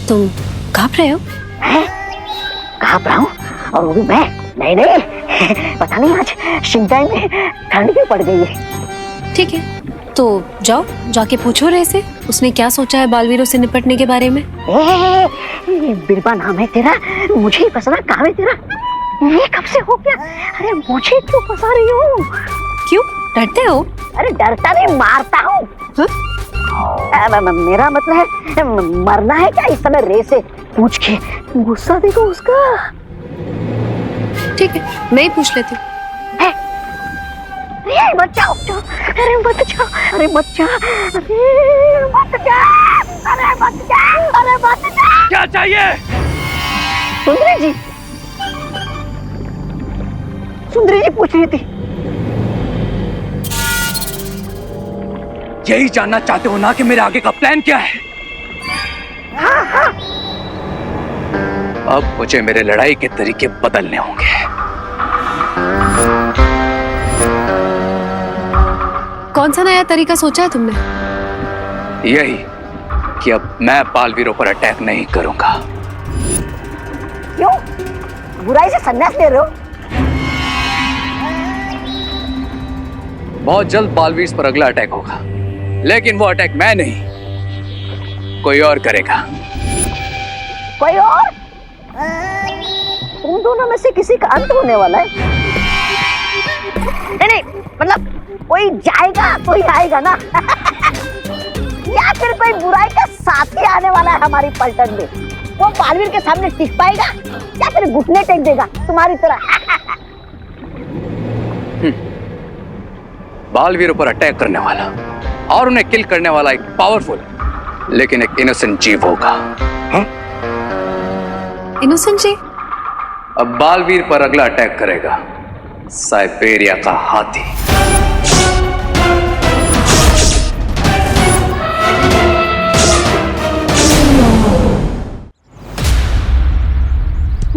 तुम कांप रहे हो? कांप रहा हूँ और वो भी मैं? नहीं नहीं पता नहीं आज शिंचाई में ठंड क्यों पड़ गई है। ठीक है तो जाओ जाके पूछो रे से उसने क्या सोचा है बालवीरों से निपटने के बारे में। बिरबा नाम है तेरा, मुझे ही फंसना काम है तेरा। ये कब से हो गया? अरे मुझे क्यों फंसा रही हो? क्यों डरते हो? अरे डरता नहीं मारता हूँ। मेरा मतलब है मरना है क्या इस समय रे से पूछ के? गुस्सा देखो उसका। ठीक है मैं ही पूछ लेती हूँ। अरे मत जाओ, अरे मत जाओ, अरे मत जाओ, अरे मत जाओ, अरे मत जाओ, अरे मत जाओ। क्या चाहिए? सुंदरी जी, सुंदरी जी पूछ रही थी। यही जानना चाहते हो ना कि मेरे आगे का प्लान क्या है? हाँ हाँ। अब मुझे मेरे लड़ाई के तरीके बदलने होंगे। कौन सा नया तरीका सोचा है तुमने? यही कि अब मैं बालवीरों पर अटैक नहीं करूंगा। क्यों? बुराई से संन्यास ले रहे हो? बहुत जल्द बालवीर पर अगला अटैक होगा, लेकिन वो अटैक मैं नहीं कोई और करेगा। कोई और? तुम दोनों में से किसी का अंत होने वाला है। नहीं मतलब कोई जाएगा कोई आएगा ना। या फिर कोई बुराई का साथी आने वाला है हमारी पलटन में। वो बालवीर के सामने टिक पाएगा या फिर घुटने टेक देगा तुम्हारी तरह। बालवीरों पर अटैक करने वाला और उन्हें किल करने वाला एक पावरफुल लेकिन एक इनोसेंट जीव होगा। इनोसेंट जीव? अब बालवीर पर अगला अटैक करेगा साइबेरिया का हाथी।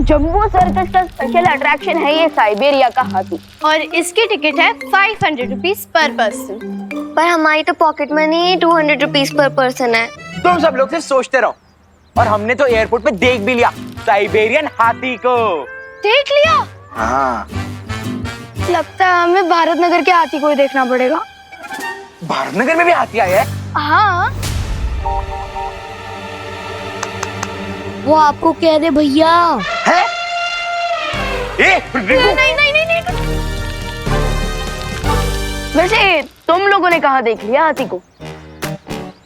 जम्बो सर्कस का स्पेशल अट्रैक्शन है ये साइबेरिया का हाथी और इसकी टिकट है 500 रुपीज पर पर्सन। पर हमारी तो pocket money 200 rupees per person है। तुम सब लोग से सोचते रहो। और हमने तो एयरपोर्ट पे देख भी लिया साइबेरियन हाथी को। देख लिया? हाँ। लगता है हमें भारत नगर के हाथी को ही देखना पड़ेगा। भारत नगर में भी हाथी आया है? हाँ। वो आपको कह दे भैया। है? नहीं नहीं नहीं नहीं। वैसे तुम लोगों ने कहाँ देख लिया हाथी को?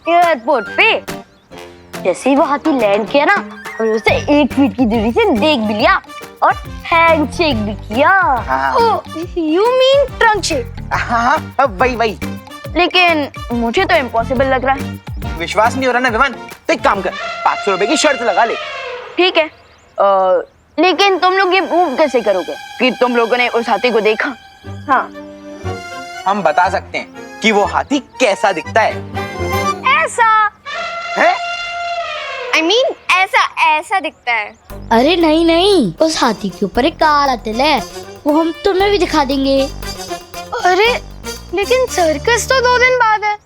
एयरपोर्ट पे। जैसे ही वो हाथी लैंड किया ना और उसे 1 फीट की दूरी से देख भी लिया और हैंडशेक भी किया। You mean trunk shake? हाँ वही। लेकिन मुझे तो इम्पॉसिबल लग रहा है। विश्वास नहीं हो रहा ना विमान? तो एक काम कर, 500 रुपए की शर्त लगा ले। ठीक है लेकिन तुम लोग ये प्रूव कैसे करोगे कि तुम लोगों ने उस हाथी को देखा? हाँ हम बता सकते हैं कि वो हाथी कैसा दिखता है। ऐसा है? I mean, ऐसा दिखता है। अरे नहीं, उस हाथी के ऊपर एक काला तिल है, वो हम तुम्हें भी दिखा देंगे। अरे लेकिन सर्कस तो 2 दिन बाद है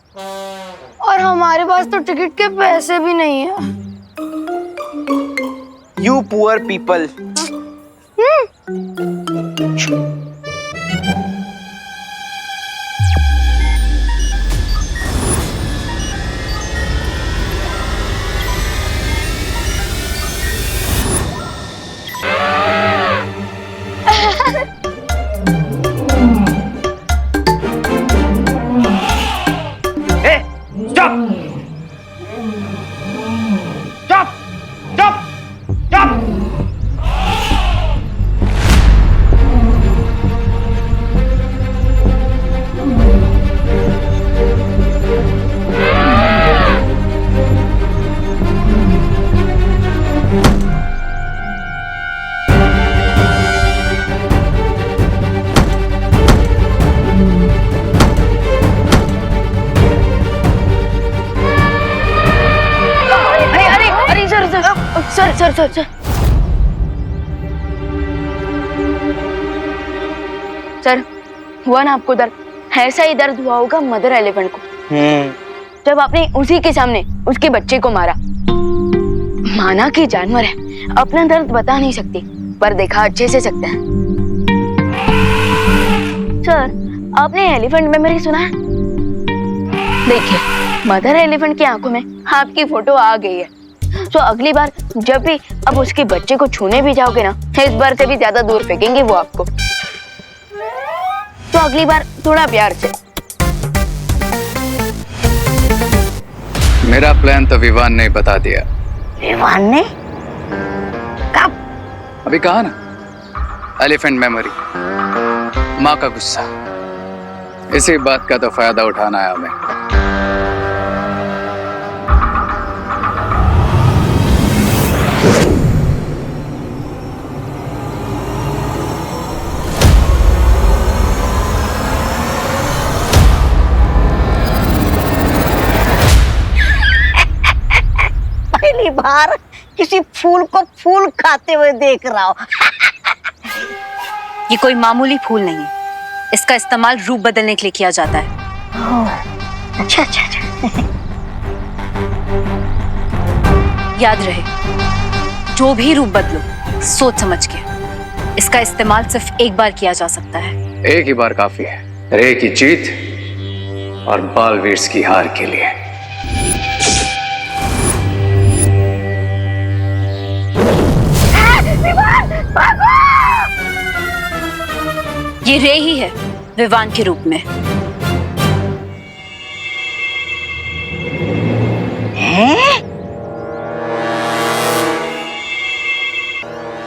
और हमारे पास तो टिकट के पैसे भी नहीं है। You poor people. Sir sir हुआ ना आपको दर्द? ऐसा ही दर्द हुआ होगा मदर एलिफेंट को जब आपने उसी के सामने उसके बच्चे को मारा। माना कि जानवर है, अपना दर्द बता नहीं सकती, पर देखा अच्छे से सकते हैं। सर, आपने एलिफेंट मेमोरी सुना है? देखिए, मदर एलिफेंट की आंखों में आपकी फोटो आ गई है, तो अगली बार जब भी अब उसके बच्चे को छूने भी जाओगे ना, इस बार से भी ज्यादा दूर फेंकेंगे वो आपको। तो अगली बार थोड़ा प्यार से। मेरा प्लान तो विवान ने बता दिया। विवान ने? कब? अभी कहा ना, एलिफेंट मेमोरी, माँ का गुस्सा, इसी बात का तो फायदा उठाना है हमें। पहली बार किसी फूल को फूल खाते हुए देख रहा हूँ। ये कोई मामूली फूल नहीं है, इसका इस्तेमाल रूप बदलने के लिए किया जाता है। अच्छा अच्छा अच्छा। याद रहे, जो भी रूप बदलो सोच समझ के। इसका इस्तेमाल सिर्फ एक बार किया जा सकता है। एक ही बार काफी है, रे की जीत और बालवीर की हार के लिए। ये रे ही है विवान के रूप में।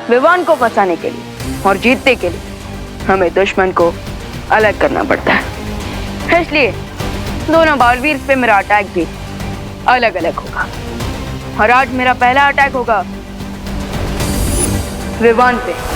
विवान को फंसाने के लिए और जीतने के लिए हमें दुश्मन को अलग करना पड़ता है, इसलिए दोनों बालवीर पे मेरा अटैक भी अलग अलग होगा। और आज मेरा पहला अटैक होगा विवान पे।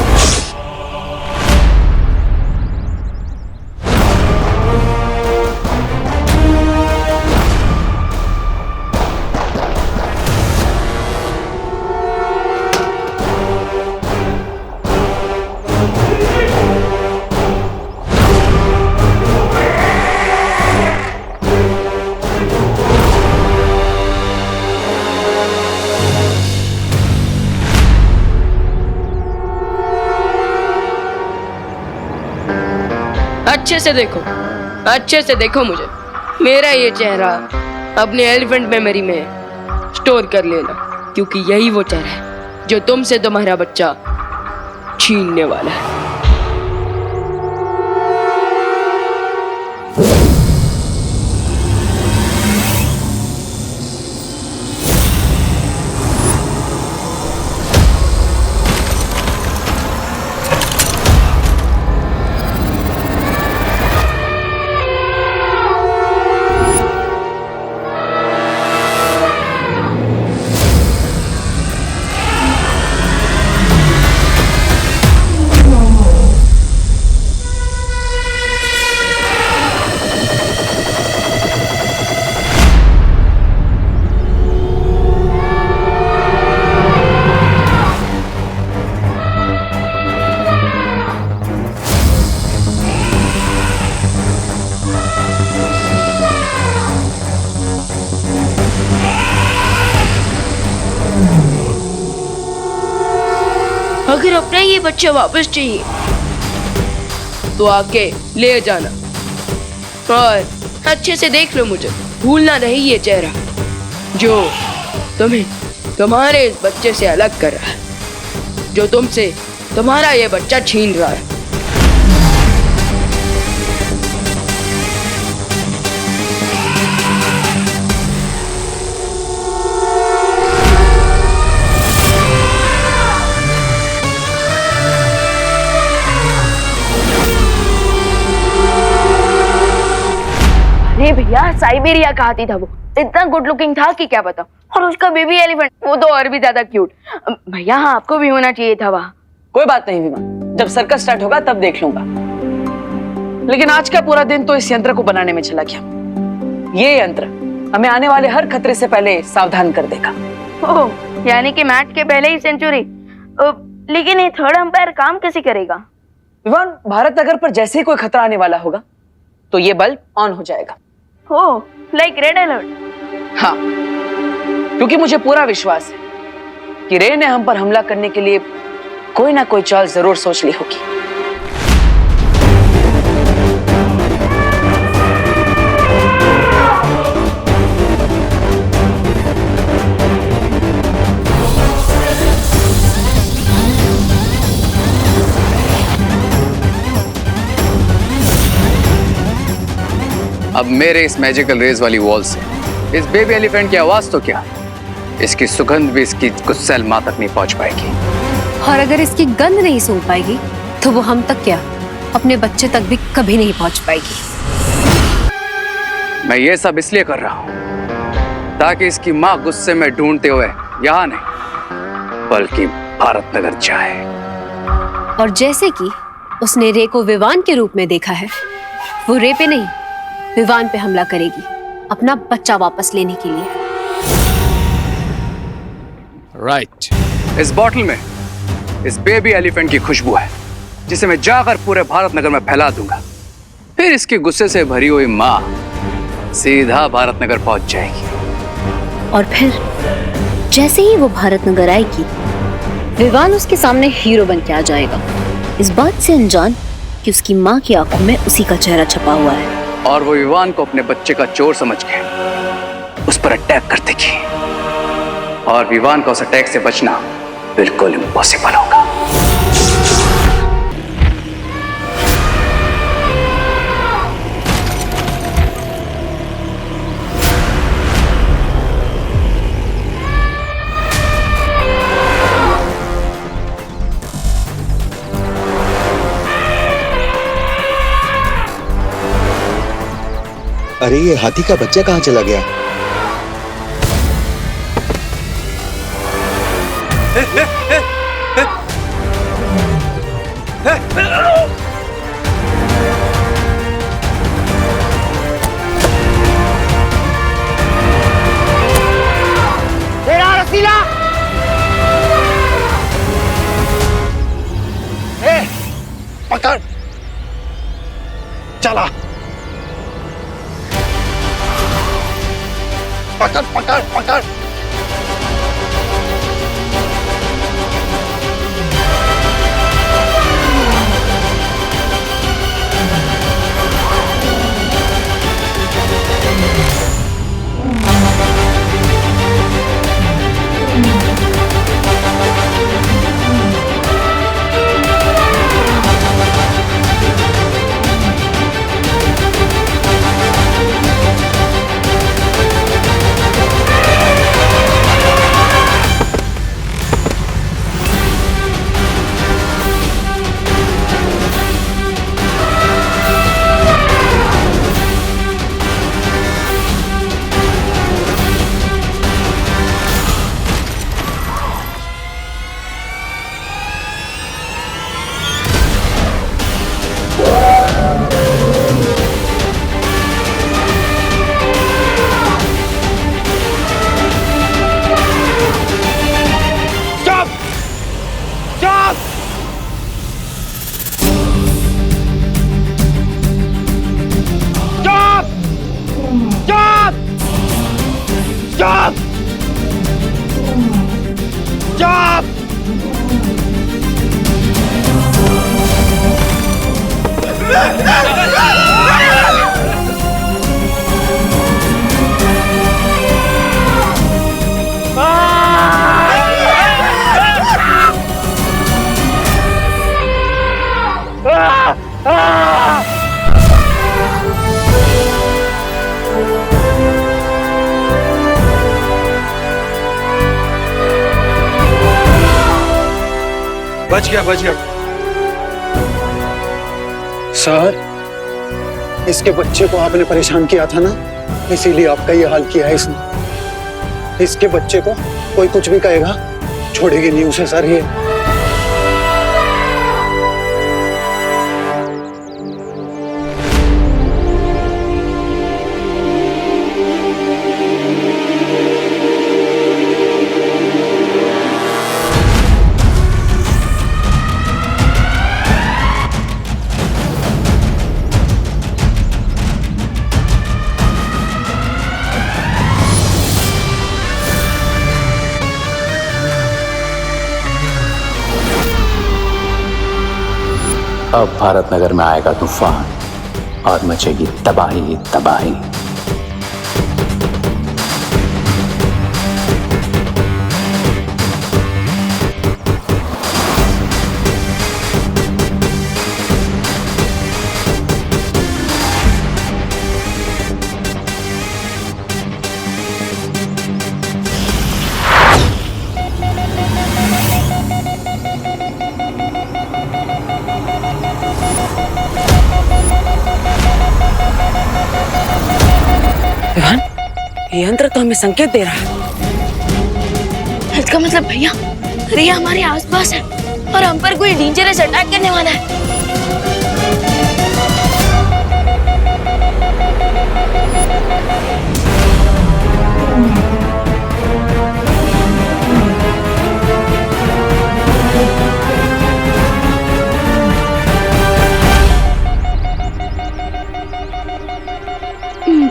अच्छे से देखो मुझे। मेरा ये चेहरा अपने एलिफेंट मेमोरी में स्टोर कर लेना, क्योंकि यही वो चेहरा है जो तुमसे तुम्हारा बच्चा छीनने वाला है। अगर अपना ये बच्चा वापस चाहिए तो आके ले जाना, और अच्छे से देख लो मुझे, भूलना नहीं ये चेहरा जो तुम्हें तुम्हारे इस बच्चे से अलग कर रहा है, जो तुमसे तुम्हारा ये बच्चा छीन रहा है। अरे भैया, साइबेरिया का हाथी था वो, इतना गुड लुकिंग था कि क्या पता। और उसका बेबी एलिफेंट, वो तो और भी ज्यादा क्यूट। भैया हाँ, आपको भी होना चाहिए था वहाँ। कोई बात नहीं विमान, जब सर्कस स्टार्ट होगा तब देख लूंगा। लेकिन आज का पूरा दिन तो इस यंत्र को बनाने में चला गया। ये यंत्र हमें आने वाले हर खतरे से पहले सावधान कर देगा। ओह, यानी कि मैच के पहले ही सेंचुरी। लेकिन ये थर्ड अंपायर काम कैसे करेगा? विमान, भारत नगर पर जैसे ही कोई खतरा आने वाला होगा तो ये बल्ब ऑन हो जाएगा। ओह, लाइक रेड अलर्ट। हाँ, क्योंकि मुझे पूरा विश्वास है कि रे ने हम पर हमला करने के लिए कोई ना कोई चाल जरूर सोच ली होगी। अब मेरे इस मैजिकल रेज वाली वॉल से इस बेबी एलिफेंट की आवाज तो क्या, इसकी सुगंध भी इसकी गुस्सैल मां तक नहीं पहुंच पाएगी। और अगर इसकी गंध नहीं सूंघ पाएगी तो वो हम तक क्या, अपने बच्चे तक भी कभी नहीं पहुंच पाएगी। मैं ये सब इसलिए कर रहा हूं ताकि इसकी मां गुस्से में ढूंढते हुए यहां नहीं बल्कि भारत नगर जाए। और जैसे कि उसने रे को विवान के रूप में देखा है, वो रे पे नहीं विवान पे हमला करेगी अपना बच्चा वापस लेने के लिए। राइट। इस बॉटल में इस बेबी एलिफेंट की खुशबू है जिसे मैं जाकर पूरे भारत नगर में फैला दूंगा। फिर इसके गुस्से से भरी हुई मां सीधा भारत नगर पहुंच जाएगी। और फिर जैसे ही वो भारत नगर आएगी, विवान उसके सामने हीरो बन के आ जाएगा, इस बात से अनजान कि उसकी मां की आंखों में उसी का चेहरा छपा हुआ है। और वो विवान को अपने बच्चे का चोर समझ के उस पर अटैक कर देगी और विवान का उस अटैक से बचना बिल्कुल इम्पॉसिबल होगा। अरे ये हाथी का बच्चा कहाँ चला गया? तेरा रसीला पकड़, चला, पकड़ पकड़ पकड़। बच गया, बच गया। सर, इसके बच्चे को आपने परेशान किया था ना, इसीलिए आपका ये हाल किया है इसने। इसके बच्चे को कोई कुछ भी कहेगा, छोड़ेगी नहीं उसे सर ये। अब भारत नगर में आएगा तूफान और मचेगी तबाही ही तबाही। विवान, ये यंत्र तो हमें संकेत दे रहा है। इसका मतलब भैया रिया हमारे आसपास है और हम पर कोई डेंजरस अटैक करने वाला है।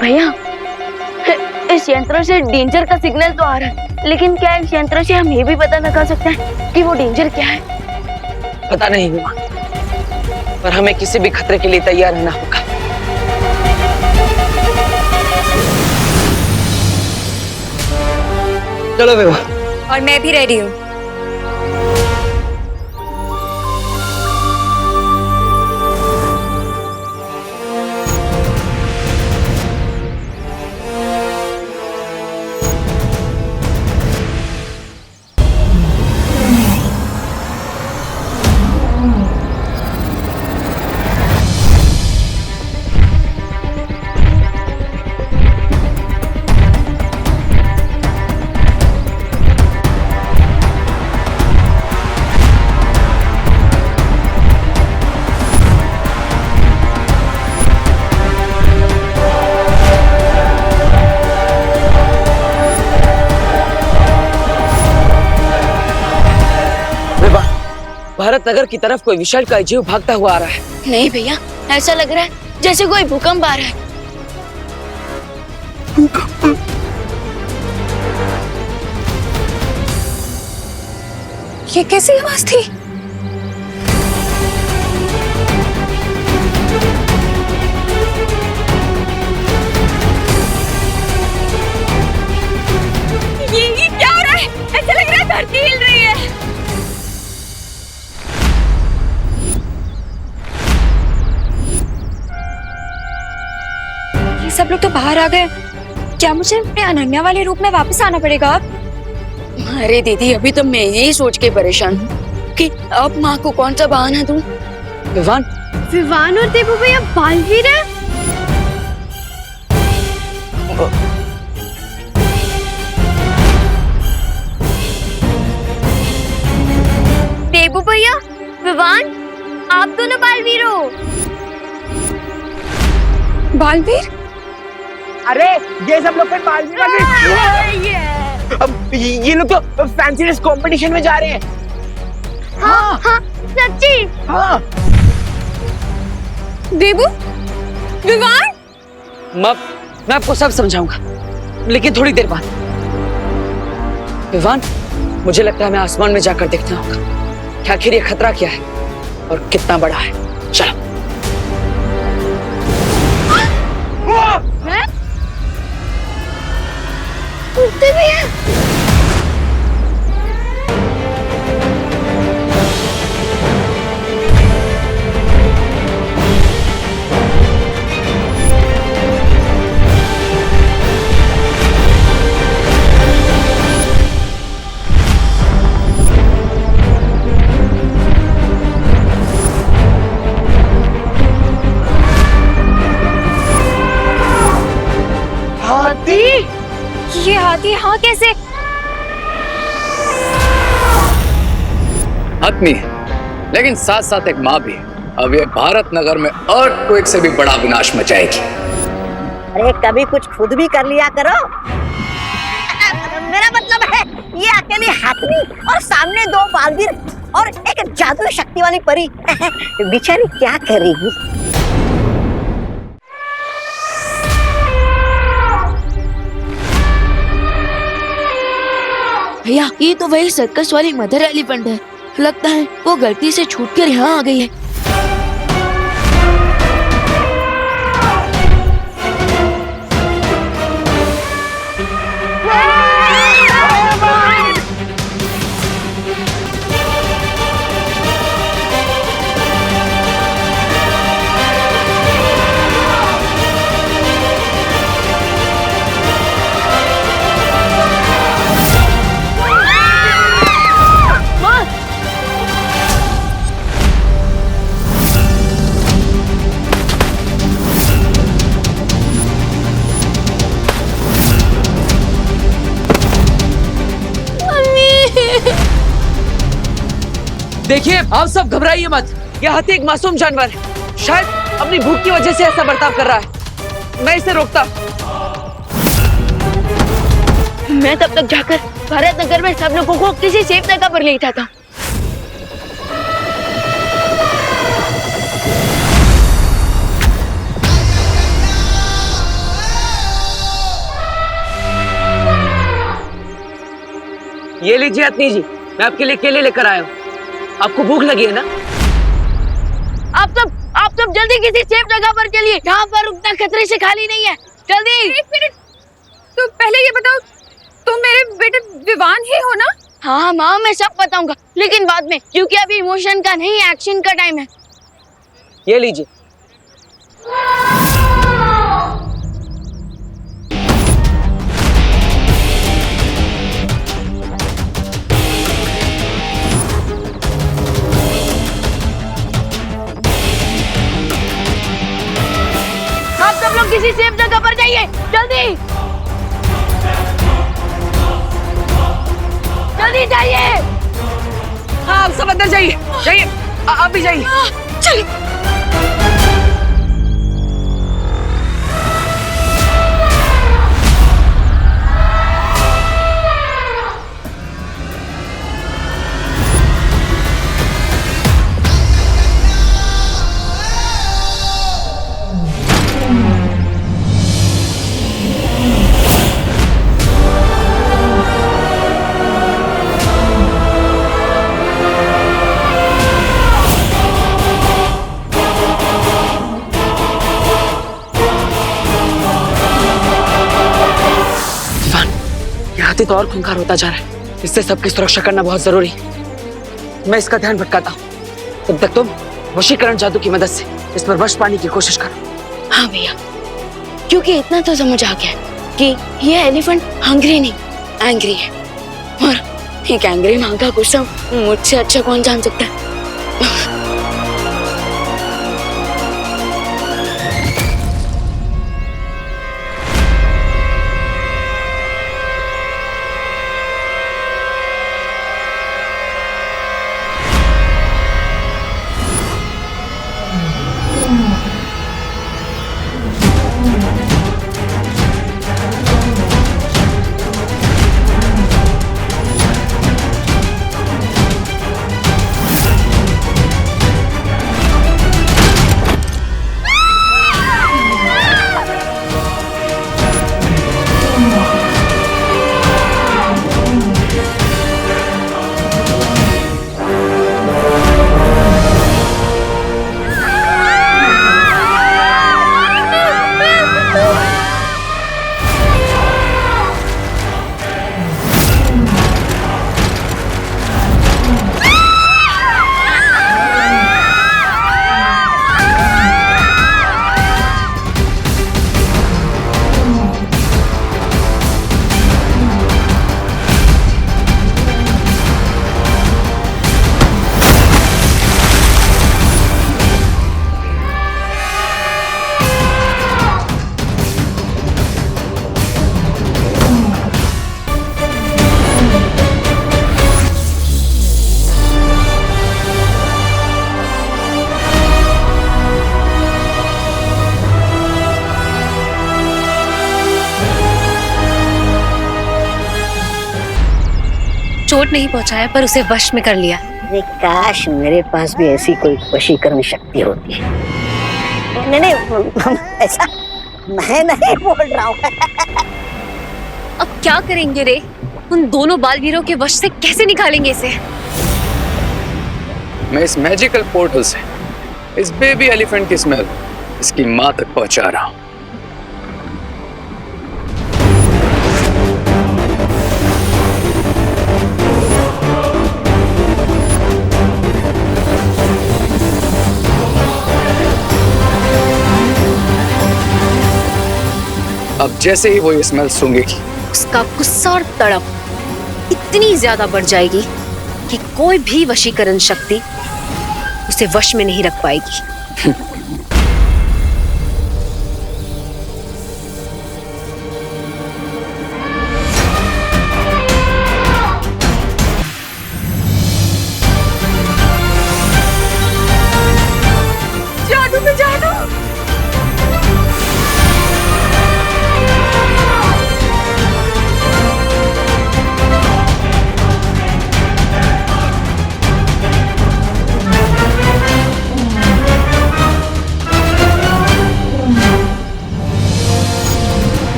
भैया इस यंत्र से डेंजर का सिग्नल तो आ रहा है, लेकिन क्या इस यंत्र से हम ये भी पता लगा सकते हैं कि वो डेंजर क्या है? पता नहीं विवान, पर हमें किसी भी खतरे के लिए तैयार रहना होगा। चलो विवान। और मैं भी रेडी हूँ। भारत नगर की तरफ कोई विशालकाय जीव भागता हुआ आ रहा है। नहीं भैया, ऐसा लग रहा है जैसे कोई भूकंप आ रहा है। ये कैसी आवाज थी? ये क्या हो रहा है? ऐसा लग रहा है धरती हिल रही है। सब लोग तो बाहर आ गए। क्या मुझे अपने अनन्या वाले रूप में वापस आना पड़ेगा अब? अरे दीदी, अभी तो मैं यही सोच के परेशान हूँ कि अब माँ को कौन सा बहाना दूँ। विवान, विवान और देवू भैया बालवीर है। देवू भैया, विवान, आप दोनों बालवीर हो। बालवीर? अरे ये सब लोग बालवीर अब ये लोग तो फैंसी ड्रेस कंपटीशन में जा रहे हैं। हाँ हाँ सच्ची। हाँ देवू, विवान, मैं आपको सब समझाऊंगा, लेकिन थोड़ी देर बाद। विवान, मुझे लगता है हमें आसमान में जाकर देखना होगा कि आखिर ये खतरा क्या है और कितना बड़ा है। चलो। उड़ते भी हैं। हाथी? ये हाथी हाँ कैसे? आदमी है, लेकिन साथ साथ एक माँ भी है। अब ये भारत नगर में अर्थक्वेक से भी बड़ा विनाश मचाएगी। अरे कभी कुछ खुद भी कर लिया करो। मेरा मतलब है ये अकेली हाथनी और सामने दो बालवीर और एक जादुई शक्ति वाली परी बेचारी क्या करेगी? भैया, ये तो वही सर्कस वाली मदर एलिफेंट है। लगता है वो गलती से छूट कर यहाँ आ गई है। देखिए, आप सब घबराइए मत। यह हाथी एक मासूम जानवर है, शायद अपनी भूख की वजह से ऐसा बर्ताव कर रहा है। मैं इसे रोकता। मैं तब तक जाकर भारत नगर में सब लोगों को किसी सेफ जगह पर ले जाता। ये लीजिए अतनी जी, मैं आपके लिए केले लेकर आया हूँ। आपको भूख लगी है ना? आप सब जल्दी किसी सेफ जगह पर चलिए, यहाँ पर उतना खतरे से खाली नहीं है। जल्दी। एक मिनट, तो पहले ये बताओ, तुम मेरे बेटे विवान ही हो ना? हाँ माँ, मैं सब बताऊंगा, लेकिन बाद में, क्योंकि अभी इमोशन का नहीं, एक्शन का टाइम है। ये लीजिए। आप सब लोग किसी सेफ जगह पर जाइए, जल्दी जल्दी जाइए। हाँ, आप सब अंदर जाइए, जाइए। आप भी जाइए। चलिए। हाथी तो और खूंखार होता जा रहा है, इससे सबकी सुरक्षा करना बहुत जरूरी है। मैं इसका ध्यान भटकाता हूँ, तब तक तुम वशीकरण जादू की मदद से इस पर वश पाने की कोशिश करो। हाँ भैया, क्योंकि इतना तो समझ आ गया कि ये एलिफेंट हंग्री नहीं, एंग्री है, और एक एंग्री माँ का गुस्सा मुझसे अच्छा कौन जान सकता है। चोट नहीं पहुंचाया पर उसे वश में कर लिया। अरे काश मेरे पास भी ऐसी कोई वशीकरण शक्ति होती। नहीं, ऐसा मैं नहीं बोल रहा हूँ। अब क्या करेंगे रे? उन दोनों बालवीरों के वश से कैसे निकालेंगे इसे? मैं इस मैजिकल पोर्टल से इस बेबी एलिफेंट की स्मेल इसकी माँ तक पहुंचा रहा हूँ। अब जैसे ही वो ये स्मेल सूंघेगी, उसका गुस्सा और तड़प इतनी ज्यादा बढ़ जाएगी कि कोई भी वशीकरण शक्ति उसे वश में नहीं रख पाएगी।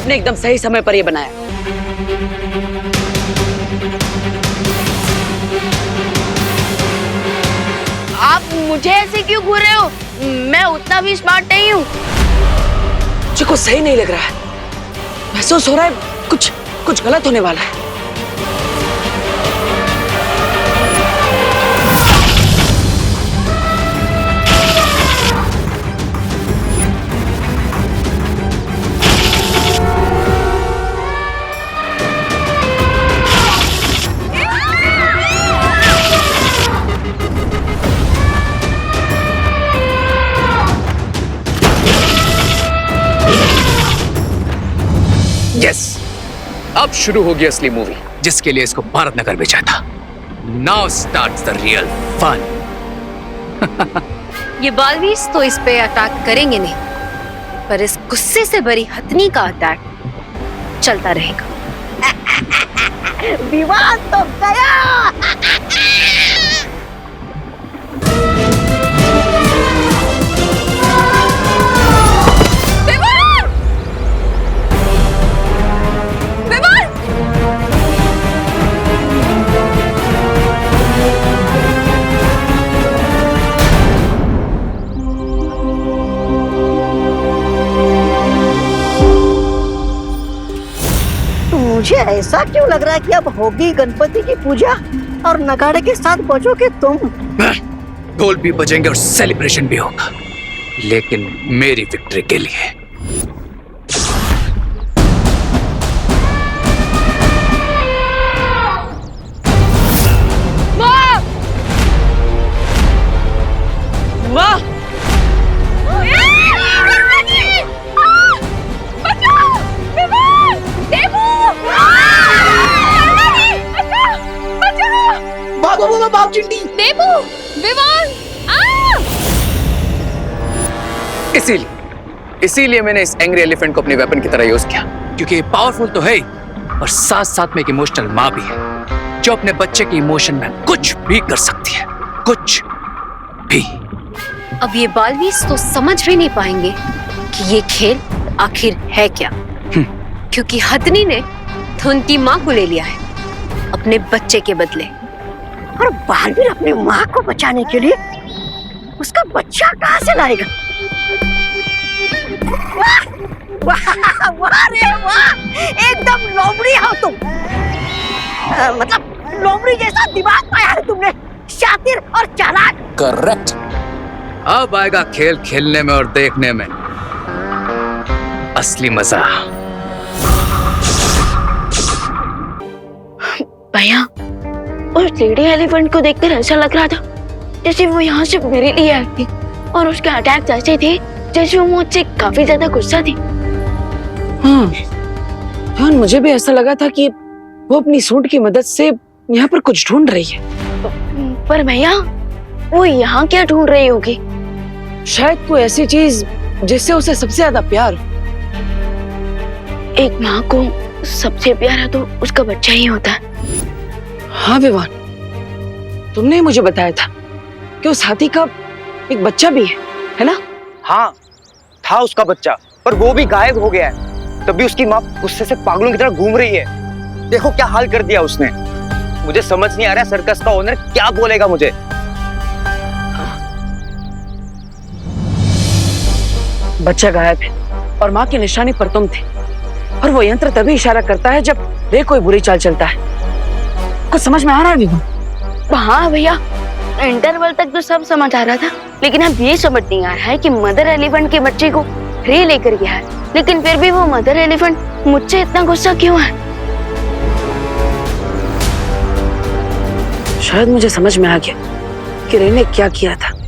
आपने एकदम सही समय पर ये बनाया। आप मुझे ऐसे क्यों घूर रहे हो? मैं उतना भी स्मार्ट नहीं हूँ। मुझे कुछ सही नहीं लग रहा है, महसूस हो रहा है कुछ गलत होने वाला है। यस, अब शुरू होगी असली मूवी जिसके लिए इसको भारत नगर भेजा था। Now starts the real fun. ये बालवीस तो इस पे अटैक करेंगे नहीं, पर इस गुस्से से भरी हथनी का अटैक चलता रहेगा। विवाद तो गया। मुझे ऐसा क्यों लग रहा है कि अब होगी गणपति की पूजा और नगाड़े के साथ बजोगे तुम। ढोल भी बजेंगे और सेलिब्रेशन भी होगा, लेकिन मेरी विक्ट्री के लिए। वाह! बाप चिंटी, इसीलिए मैंने इस एंग्री एलिफेंट को अपने वेपन की तरह यूज किया, क्योंकि ये पावरफुल तो है ही और साथ साथ में एक इमोशनल माँ भी है, जो अपने बच्चे की इमोशन में कुछ भी कर सकती है, कुछ भी। अब ये बालवीस तो समझ भी नहीं पाएंगे कि ये खेल आखिर है क्या, क्योंकि हथनी ने तो उनकी माँ को ले लिया है अपने बच्चे के बदले। और बालवीर अपनी माँ को बचाने के लिए उसका बच्चा कहाँ से लाएगा? वाह वाह वाह रे वाह, एकदम लोमड़ी हो तुम। मतलब लोमड़ी जैसा दिमाग पाया है तुमने, शातिर और चालाक। करेक्ट। अब आएगा खेल खेलने में और देखने में असली मजा। भैया, उस लेडी एलिफेंट को देखकर ऐसा लग रहा था जैसे वो यहाँ से मेरे लिए आई थी, और उसके अटैक ऐसे थे जैसे वो मुझसे काफी ज्यादा गुस्सा थी। हाँ, मुझे भी ऐसा लगा था कि वो अपनी सूंड की मदद से यहाँ पर कुछ ढूंढ रही है। पर भैया, वो यहाँ क्या ढूंढ रही होगी? शायद कोई ऐसी चीज जिससे उसे सबसे ज्यादा प्यार। एक माँ को सबसे प्यारा तो उसका बच्चा ही होता है। हाँ विवान, तुमने मुझे बताया था कि उस हाथी का एक बच्चा भी है ना? हाँ, था उसका बच्चा, पर वो भी गायब हो गया है। तभी उसकी माँ गुस्से से पागलों की तरह घूम रही है। देखो क्या हाल कर दिया उसने। मुझे समझ नहीं आ रहा सर्कस का ओनर क्या बोलेगा मुझे। बच्चा गायब है और माँ की निशानी पर तुम थे, और वो यंत्र तभी इशारा करता है जब रे कोई बुरी चाल चलता है। कुछ समझ में आ रहा है विवान? हाँ भैया, इंटरवल तक तो सब समझ आ रहा था, लेकिन अब ये समझ नहीं आ रहा है कि मदर एलिफेंट के बच्चे को रे लेकर गया है, लेकिन फिर भी वो मदर एलिफेंट मुझसे इतना गुस्सा क्यों है? शायद मुझे समझ में आ गया कि रे ने क्या किया था।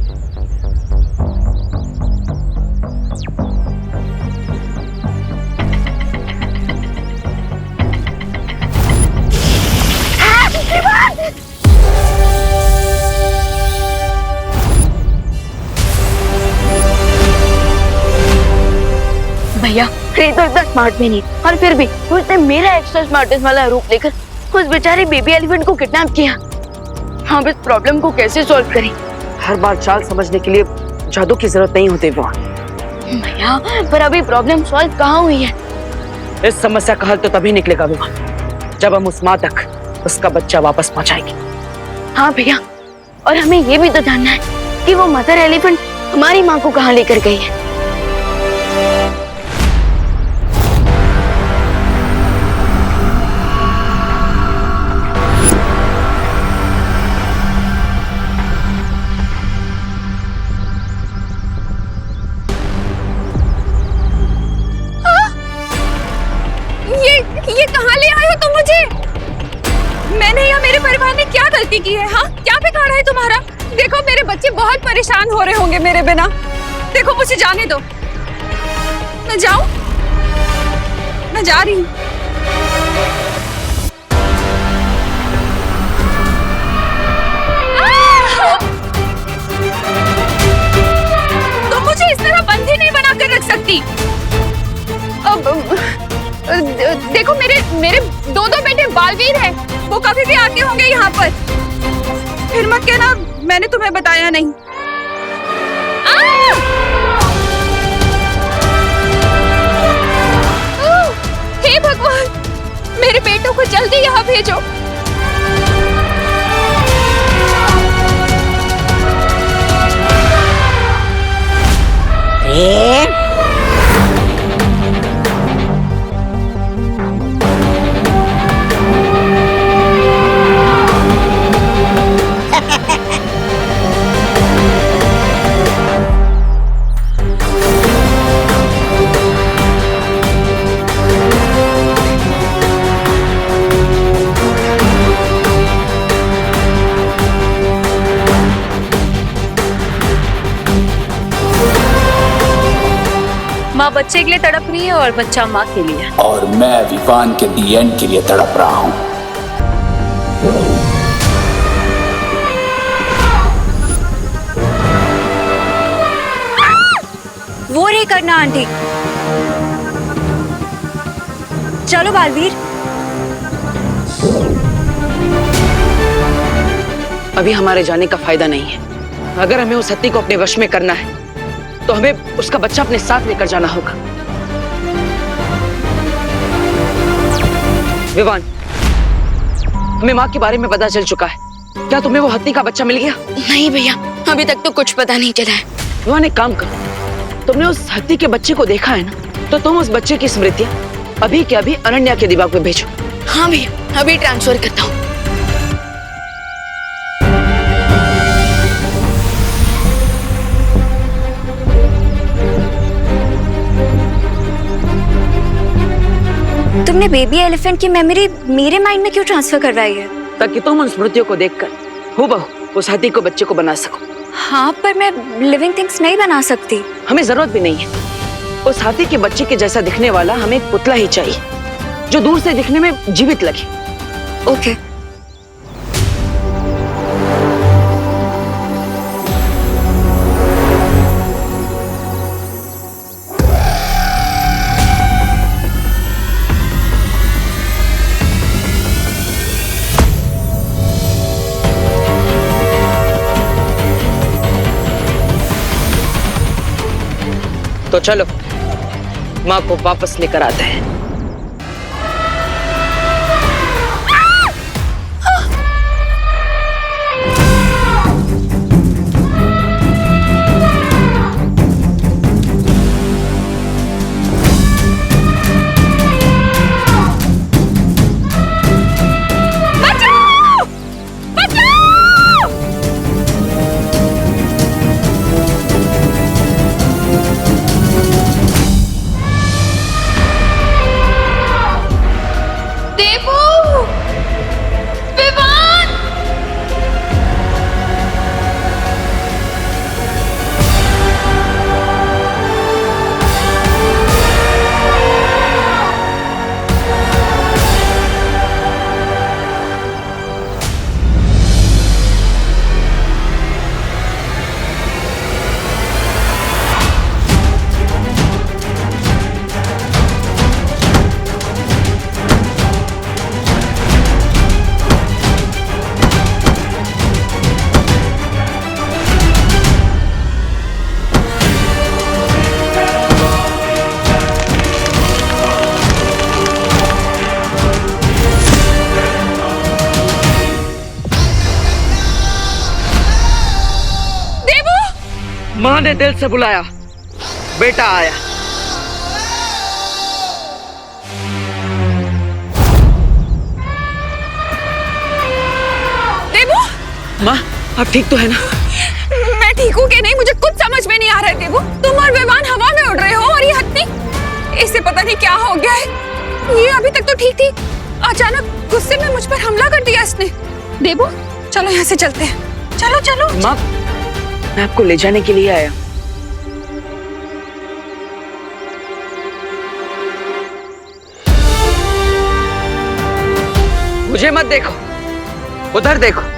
भैया, रे तो इतना स्मार्ट भी नहीं, और फिर भी उसने मेरा एक्स्ट्रा स्मार्टेस्ट वाला रूप लेकर उस बेचारे बेबी एलिफेंट को किडनैप किया। हम इस प्रॉब्लम को कैसे सॉल्व करें? हर बार चाल समझने के लिए जादू की जरूरत नहीं होती विवान। भैया, पर अभी प्रॉब्लम सॉल्व कहाँ हुई है? इस समस्या का हल तो तभी निकलेगा विवान, जब हम उस माँ तक उसका बच्चा वापस पहुंचाएंगे। हाँ भैया, और हमें ये भी तो जानना है कि वो मदर एलिफेंट हमारी माँ को कहाँ लेकर गई है। ये कहाँ ले आए हो तुम मुझे? मैंने या मेरे परिवार ने क्या गलती की है? हाँ, क्या बिगाड़ा है तुम्हारा? देखो मेरे बच्चे बहुत परेशान हो रहे होंगे मेरे बिना। देखो मुझे जाने दो। मैं जाऊं? मैं जा रही हूँ। तुम मुझे इस तरह बंदी नहीं बना कर रख सकती। देखो मेरे दो बेटे बालवीर हैं, वो कभी भी आते होंगे यहाँ पर। फिर मत कहना मैंने तुम्हें बताया नहीं। हे भगवान, मेरे बेटों को जल्दी यहाँ भेजो। माँ बच्चे के लिए तड़प रही है और बच्चा माँ के लिए। और मैं विवान के दी एंड के लिए तड़प रहा हूँ। वो नहीं करना आंटी। चलो बालवीर। अभी हमारे जाने का फायदा नहीं है। अगर हमें उस हत्ती को अपने वश में करना है तो हमें उसका बच्चा अपने साथ लेकर जाना होगा। विवान, हमें माँ के बारे में पता चल चुका है। क्या तुम्हें वो हत्ती का बच्चा मिल गया? नहीं भैया, अभी तक तो कुछ पता नहीं चला है। विवान, एक काम करो, तुमने उस हत्ती के बच्चे को देखा है ना, तो तुम उस बच्चे की स्मृतियां अभी के अभी अनन्या के दिमाग में भेजो। हाँ भैया, अभी ट्रांसफर करता हूँ। तुमने बेबी एलिफेंट की मेमोरी मेरे माइंड में क्यों ट्रांसफर करवाई है? ताकि तुम उन स्मृतियों को देखकर हूबहू उस हाथी को बच्चे को बना सको। हाँ, पर मैं लिविंग थिंग्स नहीं बना सकती। हमें जरूरत भी नहीं है। उस हाथी के बच्चे के जैसा दिखने वाला हमें एक पुतला ही चाहिए, जो दूर से दिखने में जीवित लगे। ओके। तो चलो माँ को वापस लेकर आते हैं। माँ ने दिल से बुलाया, बेटा आया। देवू, माँ आप ठीक तो है ना? मैं ठीक हूँ कि नहीं मुझे कुछ समझ में नहीं आ रहा है देवू। तुम और विवान हवा में उड़ रहे हो और ये हत्ती, इसे पता नहीं क्या हो गया है। ये अभी तक तो ठीक थी, अचानक गुस्से में मुझ पर हमला कर दिया इसने। देवू चलो यहाँ से चलते हैं, चलो चलो। माँ मैं आपको ले जाने के लिए आया। मुझे मत देखो, उधर देखो।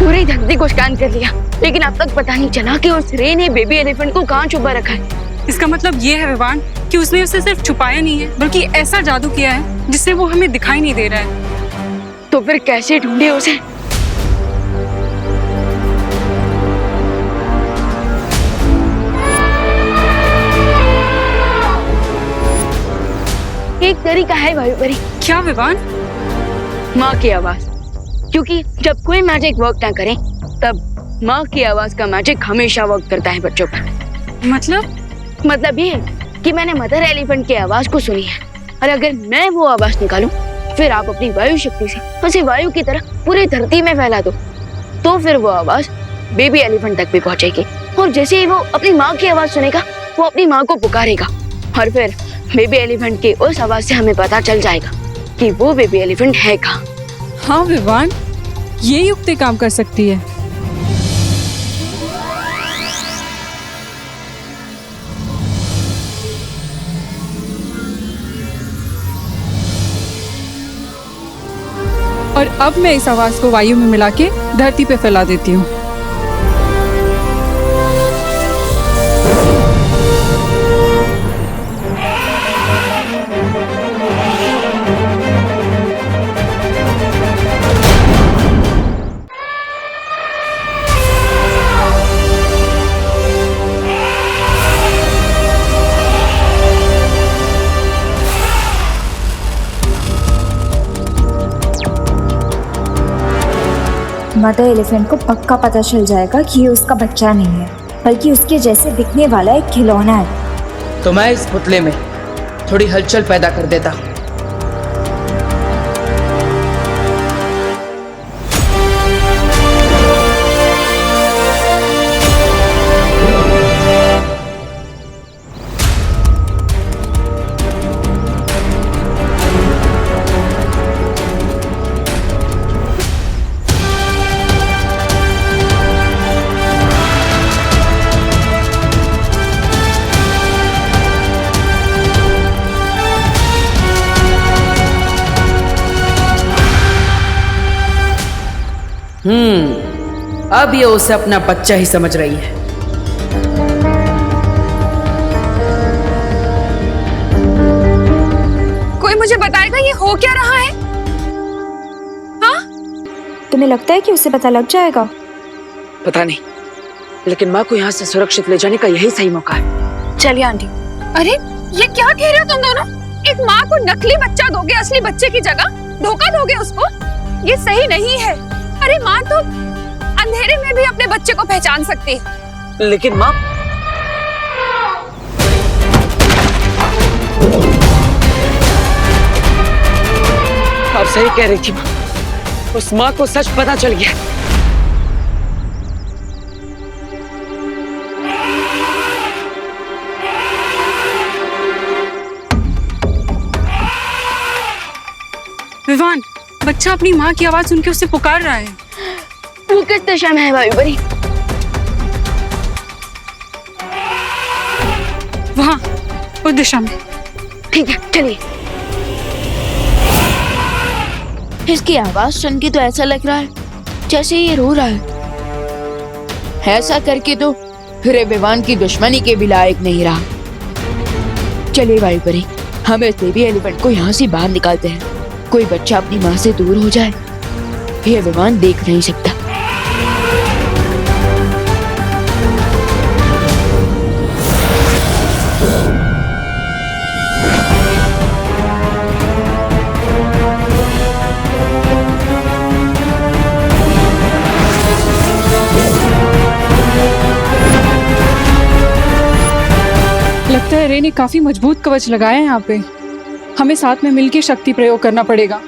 पूरी धरती को स्कैन कर लिया, लेकिन अब तक पता नहीं चला कि उस रे ने बेबी एलिफेंट को कहाँ छुपा रखा है। इसका मतलब ये है विवान कि उसने उसे सिर्फ छुपाया नहीं है, बल्कि ऐसा जादू किया है जिससे वो हमें दिखाई नहीं दे रहा है। तो फिर कैसे ढूंढे उसे? एक तरीका है वायुपरी। क्या विवान? माँ की आवाज, क्योंकि जब कोई मैजिक वर्क ना करे तब माँ की आवाज का मैजिक हमेशा वर्क करता है बच्चों पर। मतलब ये है कि मैंने मदर एलिफेंट की आवाज को सुनी है, और अगर मैं वो आवाज निकालूं, फिर आप अपनी वायु शक्ति से उसे वायु की तरह पूरी धरती में फैला दो, तो फिर वो आवाज बेबी एलिफेंट तक भी पहुंचेगी। और जैसे ही वो अपनी माँ की आवाज सुनेगा, वो अपनी माँ को पुकारेगा, और फिर बेबी एलिफेंट की उस आवाज से हमें पता चल जाएगा कि वो बेबी एलिफेंट है कहाँ। हाँ विवान, ये युक्ति काम कर सकती है। और अब मैं इस आवाज को वायु में मिला के धरती पे फैला देती हूँ। मदर एलिफेंट को पक्का पता चल जाएगा कि ये उसका बच्चा नहीं है, बल्कि उसके जैसे दिखने वाला एक खिलौना है। तो मैं इस पुतले में थोड़ी हलचल पैदा कर देता हूँ। अब ये उसे अपना बच्चा ही समझ रही है। कोई मुझे बताएगा ये हो क्या रहा है? हाँ? तुम्हें लगता है कि उसे पता लग जाएगा? पता नहीं, लेकिन माँ को यहाँ से सुरक्षित ले जाने का यही सही मौका है। चलिए आंटी। अरे ये क्या कह रहे हो तुम दोनों? एक माँ को नकली बच्चा दोगे असली बच्चे की जगह? धोखा दोगे उसको? ये सही नहीं है। अरे माँ तो अंधेरे में भी अपने बच्चे को पहचान सकती है। लेकिन माँ, आप सही कह रही थी माँ, उस माँ को सच पता चल गया। विवान, बच्चा अपनी माँ की आवाज सुन के उसे पुकार रहा है। वो किस दिशा में है वायुपरी? वहाँ, उस दिशा में। ठीक है, चलिए। इसकी आवाज सुन के तो ऐसा लग रहा है जैसे ये रो रहा है। ऐसा करके तो फिर विवान की दुश्मनी के भी लायक नहीं रहा। चलिए वायुपरी, हम इस बेबी एलिफेंट को यहाँ से बाहर निकालते हैं। कोई बच्चा अपनी माँ से दूर हो जाए, ये विमान देख नहीं सकता। लगता है रे ने काफी मजबूत कवच लगाया है यहाँ पे। हमें साथ में मिलकर शक्ति प्रयोग करना पड़ेगा।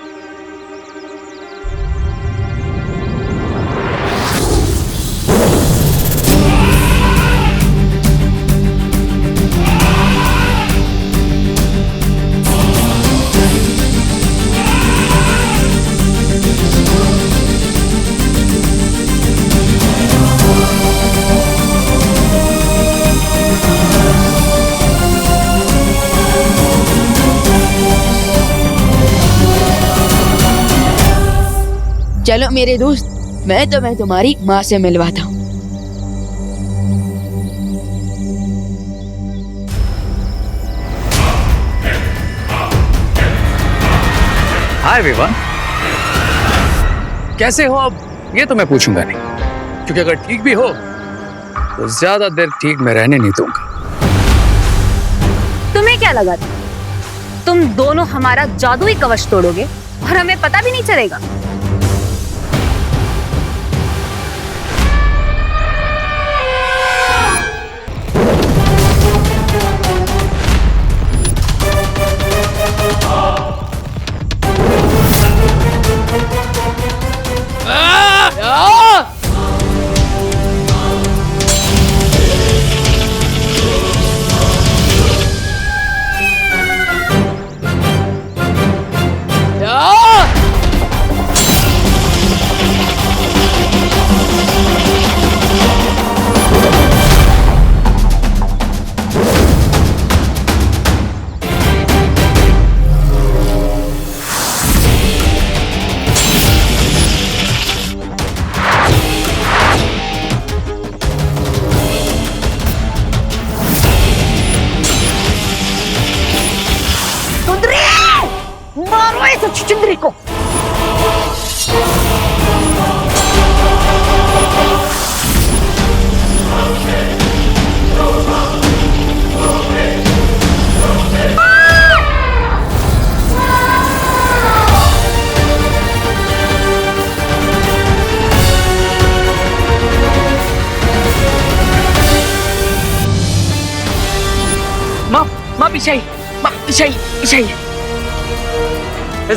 चलो मेरे दोस्त, मैं तुम्हारी माँ से मिलवाता हूँ। हाय विवान, कैसे हो? अब ये तो मैं पूछूंगा नहीं, क्योंकि अगर ठीक भी हो तो ज्यादा देर ठीक में रहने नहीं दूंगा। तुम्हें क्या लगा था तुम दोनों हमारा जादुई कवच तोड़ोगे और हमें पता भी नहीं चलेगा? मारो इस छुछुंदरी को। माँ पीछे आइए, माँ पीछे आइए, पीछे आइए।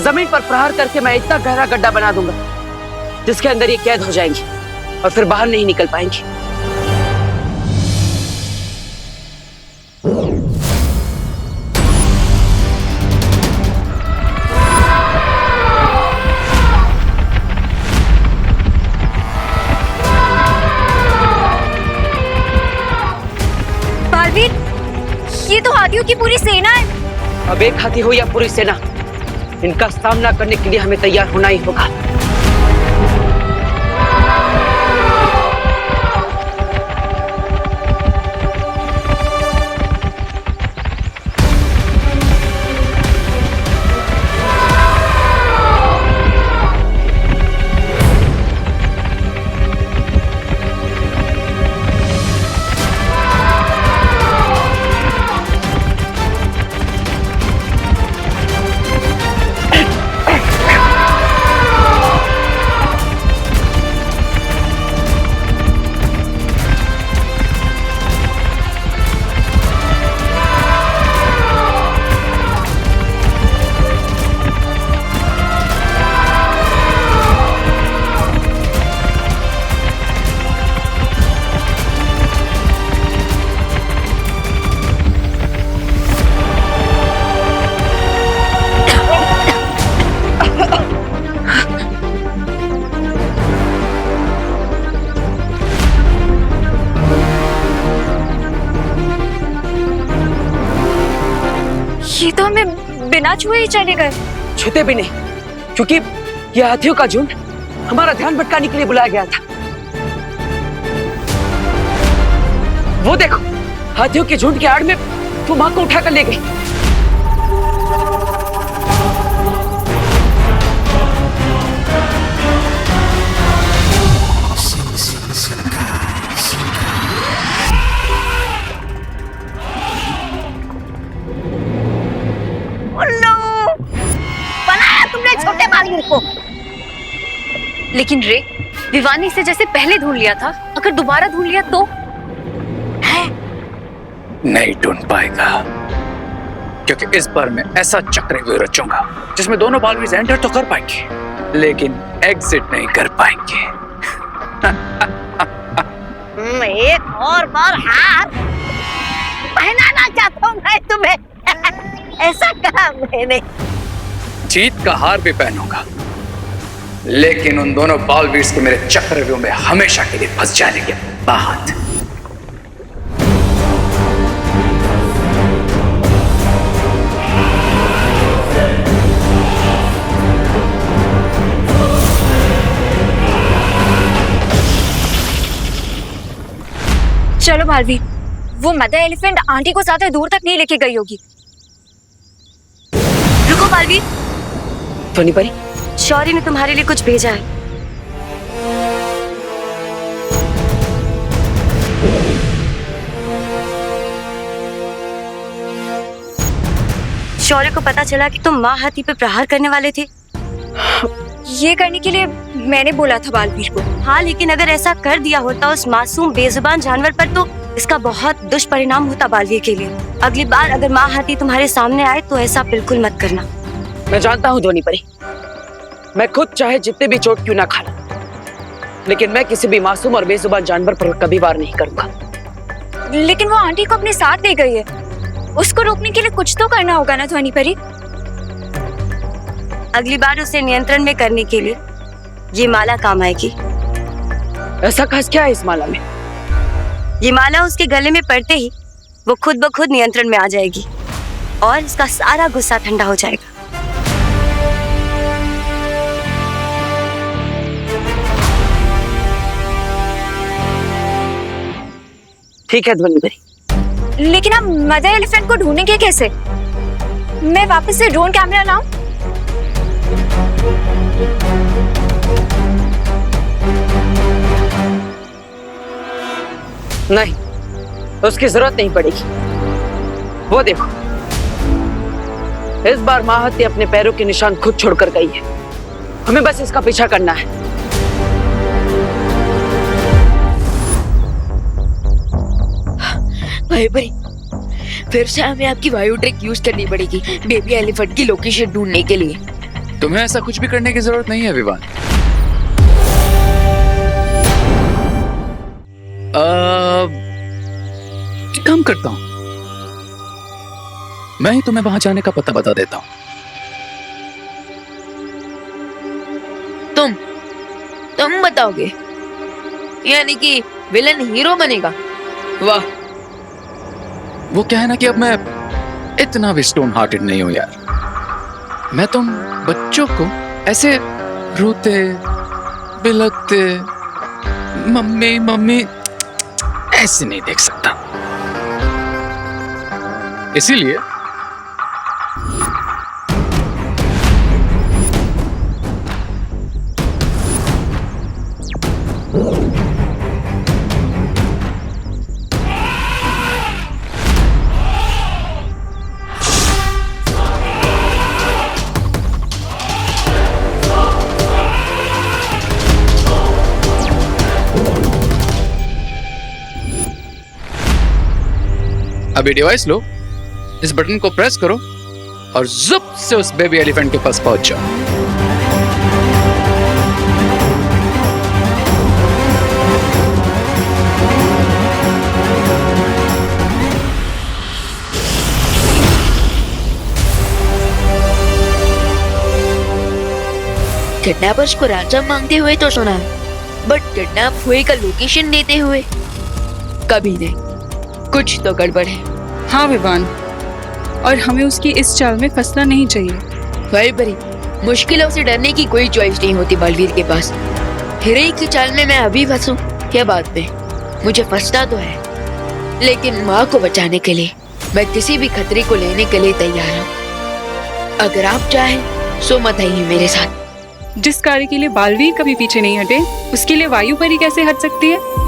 जमीन पर प्रहार करके मैं इतना गहरा गड्ढा बना दूंगा जिसके अंदर ये कैद हो जाएंगी और फिर बाहर नहीं निकल पाएंगी। बालवीर, ये तो हाथियों की पूरी सेना है। अब एक हाथी हो या पूरी सेना, इनका सामना करने के लिए हमें तैयार होना ही होगा। ये तो हमें बिना छुए ही चले गए। छूते भी नहीं, क्योंकि ये हाथियों का झुंड हमारा ध्यान भटकाने के लिए बुलाया गया था। वो देखो, हाथियों के झुंड के आड़ में वो माँ को उठाकर ले गई। बालवीर को। लेकिन रे, विवान ने इसे जैसे पहले ढूंढ लिया था, अगर दोबारा ढूंढ लिया तो? नहीं ढूंढ पाएगा, क्योंकि इस बार मैं ऐसा चक्रव्यूह रचूंगा जिसमें दोनों बालवीर एंटर तो कर पाएंगे लेकिन एग्जिट नहीं कर पाएंगे। एक और बार हार पहनाना चाहता हूँ मैं तुम्हें। ऐसा कहा मैंने। जीत का हार भी पहनूंगा, लेकिन उन दोनों बालवीर के मेरे चक्रव्यूह में हमेशा के लिए फंस जाने के बाद। चलो बालवीर, वो मदर एलिफेंट आंटी को ज्यादा दूर तक नहीं लेके गई होगी। रुको बालवीर, ध्वनि परी, शौर्य ने तुम्हारे लिए कुछ भेजा है। शौर्य को पता चला कि तुम माँ हाथी पे प्रहार करने वाले थे। ये करने के लिए मैंने बोला था बालवीर को। हाँ, लेकिन अगर ऐसा कर दिया होता उस मासूम बेजुबान जानवर पर तो इसका बहुत दुष्परिणाम होता बालवीर के लिए। अगली बार अगर माँ हाथी तुम्हारे सामने आए तो ऐसा बिल्कुल मत करना। मैं जानता हूँ ध्वनि परी, मैं खुद चाहे जितने भी चोट क्यों ना खा लूं, लेकिन मैं किसी भी मासूम और बेजुबान जानवर पर कभी वार नहीं करूंगा। लेकिन वो आंटी को अपने साथ ले गई है, उसको रोकने के लिए कुछ तो करना होगा ना ध्वनि परी। अगली बार उसे नियंत्रण में करने के लिए ये माला काम आएगी। ऐसा खास क्या है इस माला में? ये माला उसके गले में पड़ते ही वो खुद ब खुद नियंत्रण में आ जाएगी और इसका सारा गुस्सा ठंडा हो जाएगा। ठीक है ध्वनि परी। लेकिन आप मदर एलिफेंट को ढूंढेंगे कैसे? मैं वापस से ड्रोन कैमरा लाऊं? नहीं, उसकी जरूरत नहीं पड़ेगी। वो देखो, इस बार माँ हाथी अपने पैरों के निशान खुद छोड़कर गई है। हमें बस इसका पीछा करना है। भाई भाई, फिर से हमें आपकी वायु ट्रिक यूज करनी पड़ेगी बेबी एलिफेंट की लोकेशन ढूंढने के लिए। तुम्हें ऐसा कुछ भी करने की जरूरत नहीं है विवान। काम करता हूं, मैं ही तुम्हें वहां जाने का पता बता देता हूं। तुम बताओगे? यानी कि विलन हीरो बनेगा? वाह। वो क्या है ना कि अब मैं इतना भी स्टोन हार्टेड नहीं हूं यार। मैं तुम बच्चों को ऐसे रोते बिलखते मम्मी मम्मी ऐसे नहीं देख सकता। इसीलिए अभी डिवाइस लो, इस बटन को प्रेस करो और जुप से उस बेबी एलिफेंट के पास पहुंच जाओ। किडनैपर्स को रैंसम मांगते हुए तो सुना है, बट किडनैप हुए का लोकेशन देते हुए कभी नहीं। कुछ तो गड़बड़ है। हाँ विवान, और हमें उसकी इस चाल में फंसना नहीं चाहिए। भाई बरी, मुश्किलों से डरने की कोई चॉइस नहीं होती बालवीर के पास। हीरे की चाल में मैं अभी फंसूं या बाद में, मुझे फंसना तो है, लेकिन माँ को बचाने के लिए मैं किसी भी खतरे को लेने के लिए तैयार हूँ। अगर आप चाहें सो मत आइए मेरे साथ। जिस कार्य के लिए बालवीर कभी पीछे नहीं हटे, उसके लिए वायु परी कैसे हट सकती है?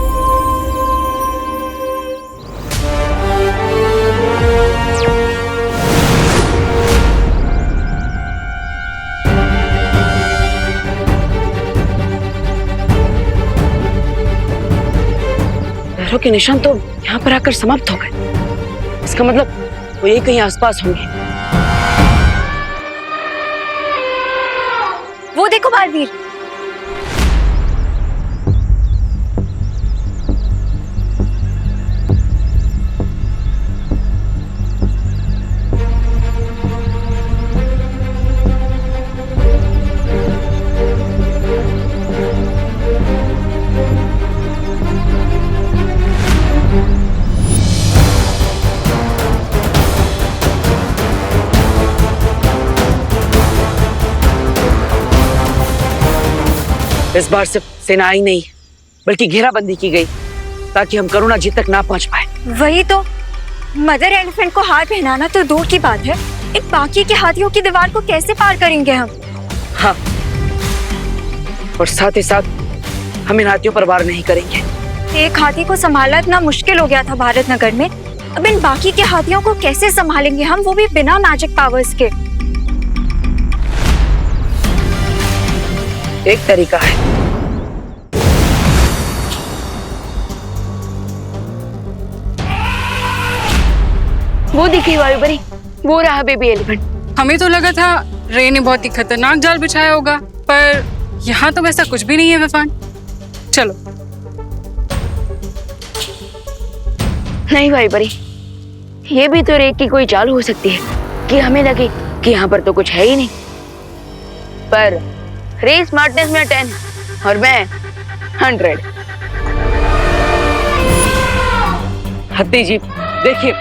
पत्थरों के निशान तो यहाँ पर आकर समाप्त हो गए। इसका मतलब वो यही कहीं आसपास होंगे। वो देखो बालवीर, इस बार सिर्फ सेना आई नहीं बल्कि घेराबंदी की गई ताकि हम करुणा जी तक ना पहुंच पाए। वही तो, मदर एलिफेंट को हार पहनाना तो दूर की बात है, इन बाकी के हाथियों की दीवार को कैसे पार करेंगे हम? हाँ, और साथ ही साथ हम इन हाथियों पर वार नहीं करेंगे। एक हाथी को संभालना इतना मुश्किल हो गया था भारत नगर में, अब इन बाकी के हाथियों को कैसे संभालेंगे हम, वो भी बिना मैजिक पावर्स के? एक तरीका है। वो दिखी वायुपरी, वो रहा बेबी एलिफेंट। हमें तो लगा था रे ने बहुत ही खतरनाक जाल बिछाया होगा, पर यहाँ तो वैसा कुछ भी नहीं है विफान। चलो। नहीं वायुपरी, ये भी तो रे की कोई चाल हो सकती है कि हमें लगे कि यहाँ पर तो कुछ है ही नहीं, पर रे स्मार्टनेस में 10 और मैं 100। हत्ती जी देखिए,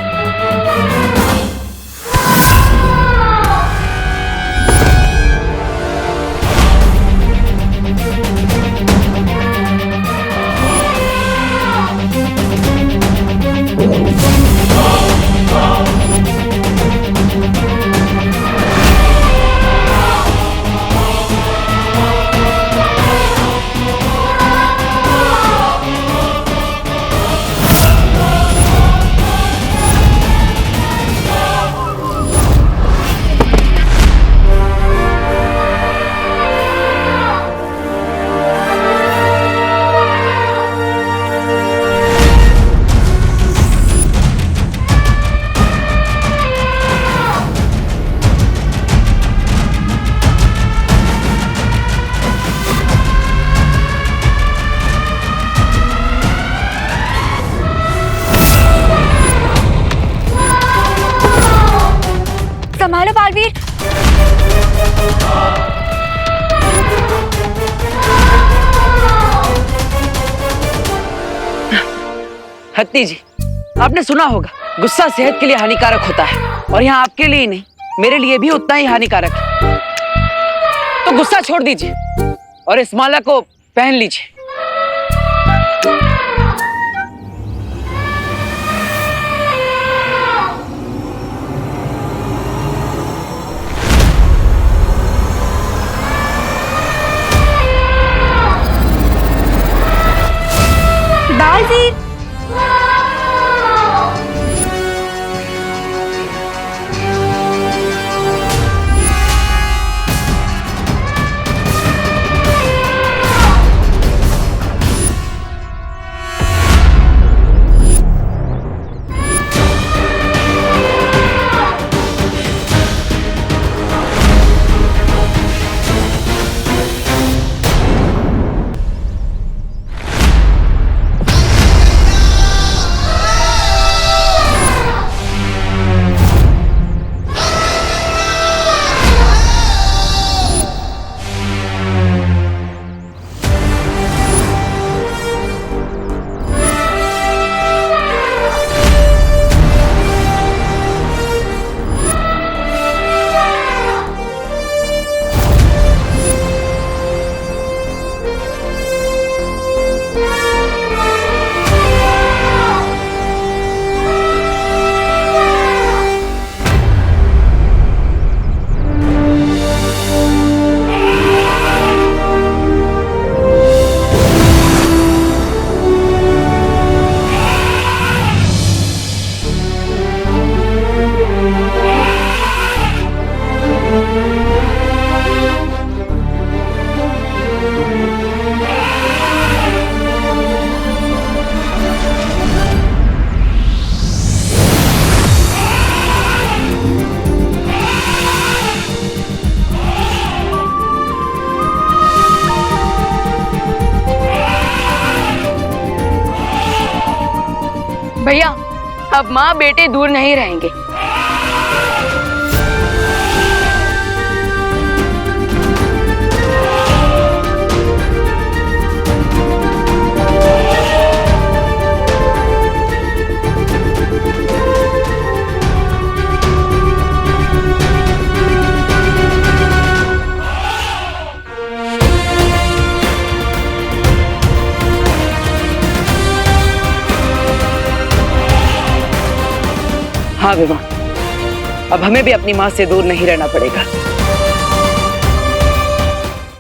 संभालो बालवीर। हत्ती जी आपने सुना होगा गुस्सा सेहत के लिए हानिकारक होता है, और यहाँ आपके लिए नहीं मेरे लिए भी उतना ही हानिकारक है। तो गुस्सा छोड़ दीजिए और इस माला को पहन लीजिए। बालवीर, अब माँ बेटे दूर नहीं रहेंगे। हाँ विवान, अब हमें भी अपनी माँ से दूर नहीं रहना पड़ेगा।